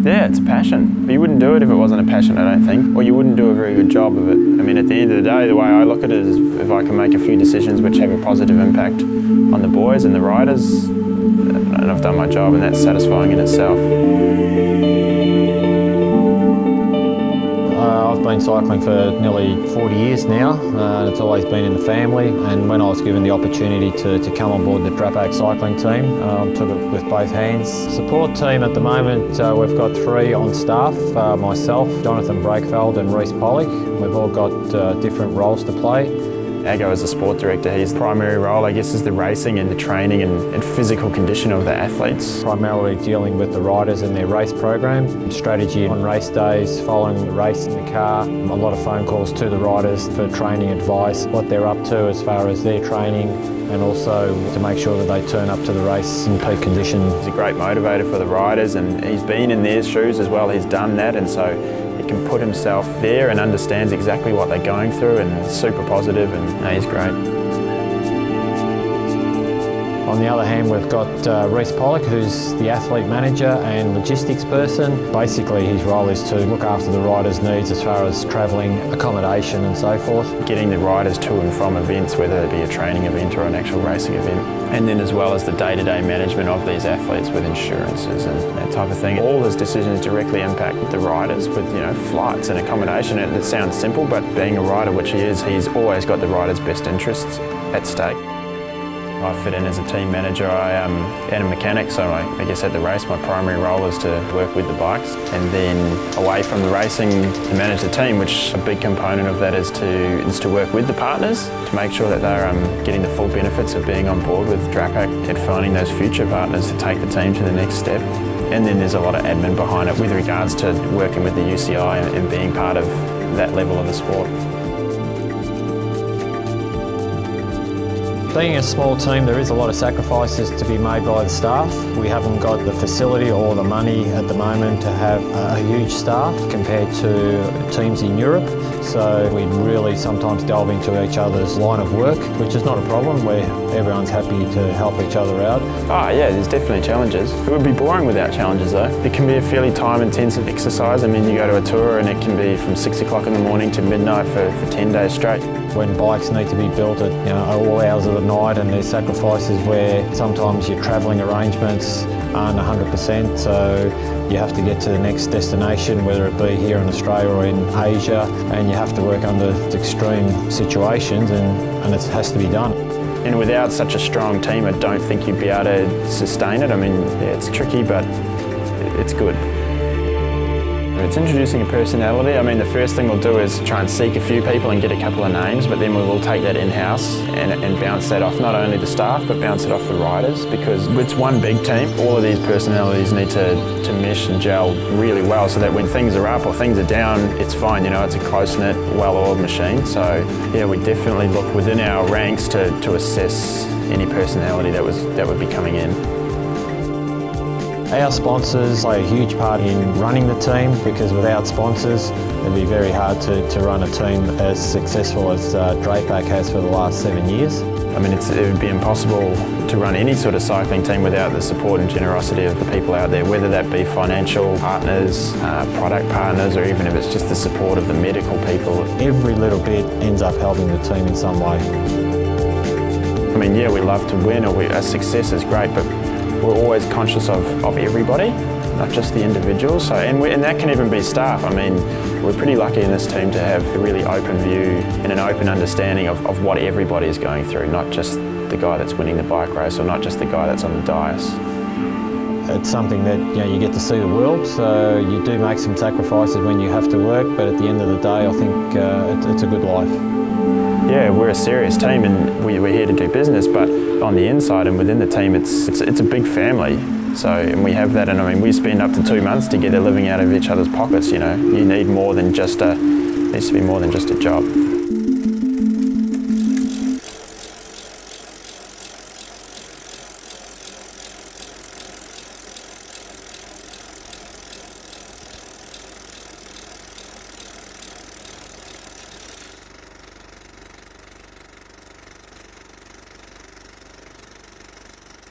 Yeah, it's a passion. You wouldn't do it if it wasn't a passion, I don't think, or you wouldn't do a very good job of it. I mean, at the end of the day, the way I look at it is if I can make a few decisions which have a positive impact on the boys and the riders, and I've done my job, and that's satisfying in itself. I've been cycling for nearly 40 years now. It's always been in the family, and when I was given the opportunity to come on board the Drapac cycling team, took it with both hands. Support team at the moment, we've got 3 on staff, myself, Jonathan Breakfeld and Rhys. We've all got different roles to play. Ago as a sport director, his primary role, I guess, is the racing and the training and physical condition of the athletes. Primarily dealing with the riders and their race program, strategy on race days, following the race in the car, a lot of phone calls to the riders for training advice, what they're up to as far as their training, and also to make sure that they turn up to the race in peak condition. He's a great motivator for the riders, and he's been in their shoes as well. He's done that, and so he can put himself there and understands exactly what they're going through, and super positive, and he's great. On the other hand, we've got Rhys, who's the athlete manager and logistics person. Basically, his role is to look after the riders' needs as far as travelling, accommodation and so forth. Getting the riders to and from events, whether it be a training event or an actual racing event. And then as well as the day-to-day management of these athletes with insurances and that type of thing. All his decisions directly impact the riders with, you know, flights and accommodation. It sounds simple, but being a rider, which he is, he's always got the riders' best interests at stake. I fit in as a team manager. I am a mechanic, so I guess at the race my primary role is to work with the bikes, and then away from the racing to manage the team, which a big component of that is to work with the partners to make sure that they're getting the full benefits of being on board with Drapac and finding those future partners to take the team to the next step. And then there's a lot of admin behind it with regards to working with the UCI and being part of that level of the sport. Being a small team, there is a lot of sacrifices to be made by the staff. We haven't got the facility or the money at the moment to have a huge staff compared to teams in Europe. So we really sometimes delve into each other's line of work, which is not a problem, where everyone's happy to help each other out. Oh yeah, there's definitely challenges. It would be boring without challenges though. It can be a fairly time-intensive exercise. I mean, you go to a tour and it can be from 6 o'clock in the morning to midnight for 10 days straight. When bikes need to be built at all hours of the night, and there's sacrifices where sometimes your travelling arrangements aren't 100%, so you have to get to the next destination, whether it be here in Australia or in Asia, and you have to work under extreme situations, and it has to be done. And without such a strong team, I don't think you'd be able to sustain it. I mean, yeah, it's tricky, but it's good. It's introducing a personality. I mean, the first thing we'll do is try and seek a few people and get a couple of names, but then we will take that in-house and bounce that off not only the staff, but bounce it off the riders, because it's one big team. All of these personalities need to mesh and gel really well so that when things are up or things are down, it's fine. You know, it's a close-knit, well-oiled machine. So yeah, we definitely look within our ranks to assess any personality that would be coming in. Our sponsors play a huge part in running the team, because without sponsors it'd be very hard to run a team as successful as Drapac has for the last 7 years. I mean, it would be impossible to run any sort of cycling team without the support and generosity of the people out there, whether that be financial partners, product partners, or even if it's just the support of the medical people. Every little bit ends up helping the team in some way. I mean, yeah, we love to win, or a success is great, but we're always conscious of everybody, not just the individuals. So, and that can even be staff. I mean, we're pretty lucky in this team to have a really open view and an open understanding of what everybody is going through, not just the guy that's winning the bike race or not just the guy that's on the dais. It's something that you get to see the world, so you do make some sacrifices when you have to work, but at the end of the day I think it's a good life. Yeah, we're a serious team and we're here to do business, but on the inside and within the team it's a big family. So, and we have that, and I mean, we spend up to 2 months together living out of each other's pockets, you know. You need more than just needs to be more than just a job.